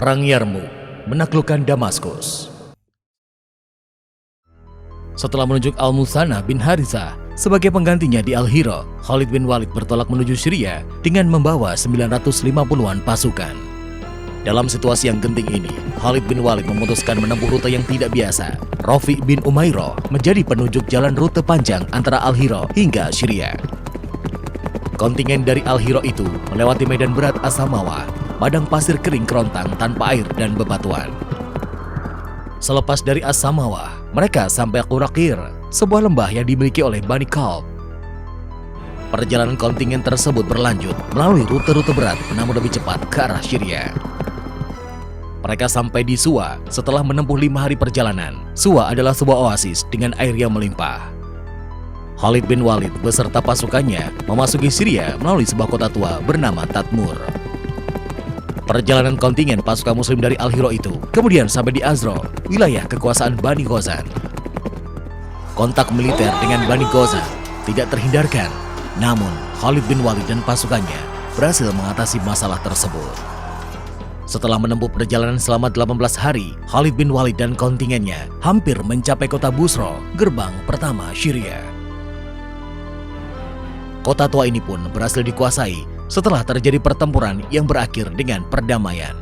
Perang Yarmuk menaklukkan Damaskus. Setelah menunjuk Al-Musanna bin Harithah sebagai penggantinya di Al-Hira, Khalid bin Walid bertolak menuju Syria dengan membawa 950-an pasukan. Dalam situasi yang genting ini, Khalid bin Walid memutuskan menempuh rute yang tidak biasa. Rafi' bin Umairah menjadi penunjuk jalan rute panjang antara Al-Hira hingga Syria. Kontingen dari Al-Hira itu melewati medan berat As-Samawa, padang pasir kering kerontang tanpa air dan bebatuan. Selepas dari As-Samawa, mereka sampai Quraqir, sebuah lembah yang dimiliki oleh Bani Kalb. Perjalanan kontingen tersebut berlanjut melalui rute-rute berat namun lebih cepat ke arah Syria. Mereka sampai di Suwa setelah menempuh 5 hari perjalanan. Suwa adalah sebuah oasis dengan air yang melimpah. Khalid bin Walid beserta pasukannya memasuki Syria melalui sebuah kota tua bernama Tadmur. Perjalanan kontingen pasukan muslim dari Al-Hira itu kemudian sampai di Azra, wilayah kekuasaan Bani Ghazan. Kontak militer dengan Bani Ghazan tidak terhindarkan, namun Khalid bin Walid dan pasukannya berhasil mengatasi masalah tersebut. Setelah menempuh perjalanan selama 18 hari, Khalid bin Walid dan kontingennya hampir mencapai kota Busra, gerbang pertama Syria. Kota tua ini pun berhasil dikuasai setelah terjadi pertempuran yang berakhir dengan perdamaian.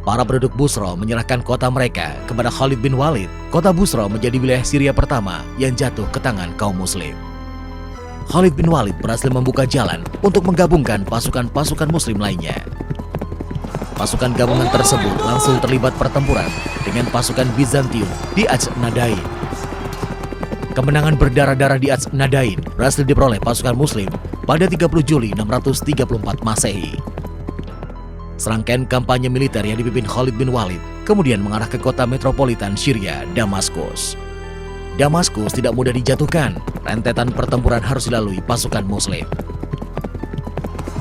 Para penduduk Busra menyerahkan kota mereka kepada Khalid bin Walid. Kota Busra menjadi wilayah Syria pertama yang jatuh ke tangan kaum muslim. Khalid bin Walid berhasil membuka jalan untuk menggabungkan pasukan-pasukan muslim lainnya. Pasukan gabungan tersebut langsung terlibat pertempuran dengan pasukan Bizantium di Ajnadain. Kemenangan berdarah-darah di Ajnadain berhasil diperoleh pasukan muslim pada 30 Juli 634 Masehi. Serangkaian kampanye militer yang dipimpin Khalid bin Walid kemudian mengarah ke kota metropolitan Syria, Damaskus. Damaskus tidak mudah dijatuhkan, rentetan pertempuran harus dilalui pasukan muslim.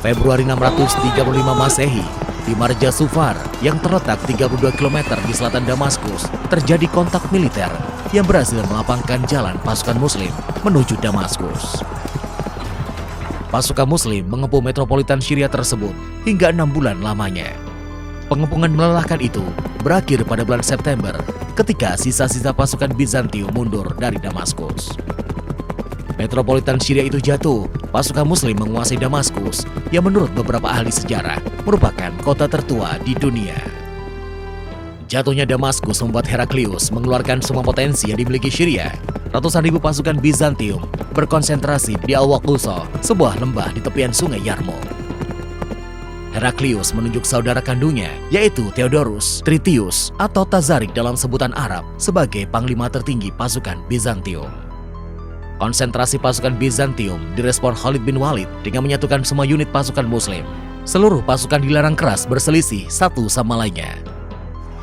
Februari 635 Masehi, di Marja Sufar yang terletak 32 km di selatan Damaskus, terjadi kontak militer yang berhasil melapangkan jalan pasukan muslim menuju Damaskus. Pasukan muslim mengepu metropolitan Syria tersebut hingga 6 bulan lamanya. Pengepungan melelahkan itu berakhir pada bulan September ketika sisa-sisa pasukan Bizantium mundur dari Damaskus. Metropolitan Syria itu jatuh, pasukan muslim menguasai Damaskus yang menurut beberapa ahli sejarah merupakan kota tertua di dunia. Jatuhnya Damaskus membuat Heraklius mengeluarkan semua potensi yang dimiliki Syria. Ratusan ribu pasukan Bizantium berkonsentrasi di Al-Waqusa, sebuah lembah di tepian sungai Yarmuk. Heraklius menunjuk saudara kandungnya, yaitu Theodorus Tritius atau Tazarik dalam sebutan Arab, sebagai panglima tertinggi pasukan Bizantium. Konsentrasi pasukan Bizantium direspon Khalid bin Walid dengan menyatukan semua unit pasukan muslim. Seluruh pasukan dilarang keras berselisih satu sama lainnya.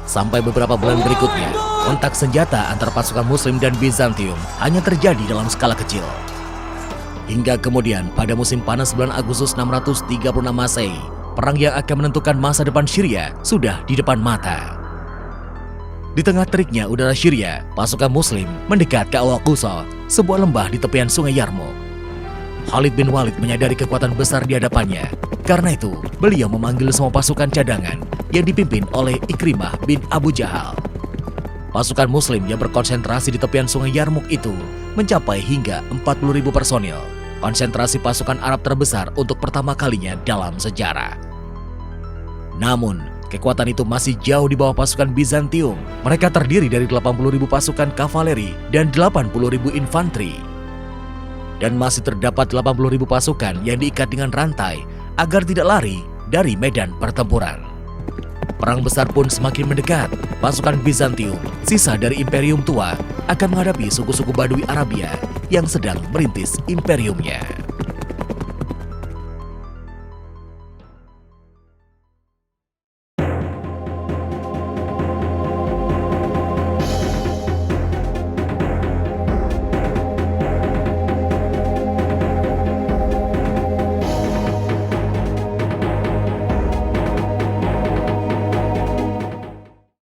Sampai beberapa bulan berikutnya, kontak senjata antar pasukan muslim dan Bizantium hanya terjadi dalam skala kecil. Hingga kemudian pada musim panas bulan Agustus 636 Masehi, perang yang akan menentukan masa depan Syria sudah di depan mata. Di tengah teriknya udara Syria, pasukan muslim mendekat ke Al-Waqusa, sebuah lembah di tepian sungai Yarmuk. Khalid bin Walid menyadari kekuatan besar di hadapannya. Karena itu, beliau memanggil semua pasukan cadangan yang dipimpin oleh Ikrimah bin Abu Jahal. Pasukan muslim yang berkonsentrasi di tepian sungai Yarmuk itu mencapai hingga 40.000 personil, konsentrasi pasukan Arab terbesar untuk pertama kalinya dalam sejarah. Namun, kekuatan itu masih jauh di bawah pasukan Bizantium. Mereka terdiri dari 80.000 pasukan kavaleri dan 80.000 infanteri. Dan masih terdapat 80.000 pasukan yang diikat dengan rantai agar tidak lari dari medan pertempuran. Perang besar pun semakin mendekat. Pasukan Bizantium, sisa dari Imperium tua, akan menghadapi suku-suku Badui Arabia yang sedang merintis imperiumnya.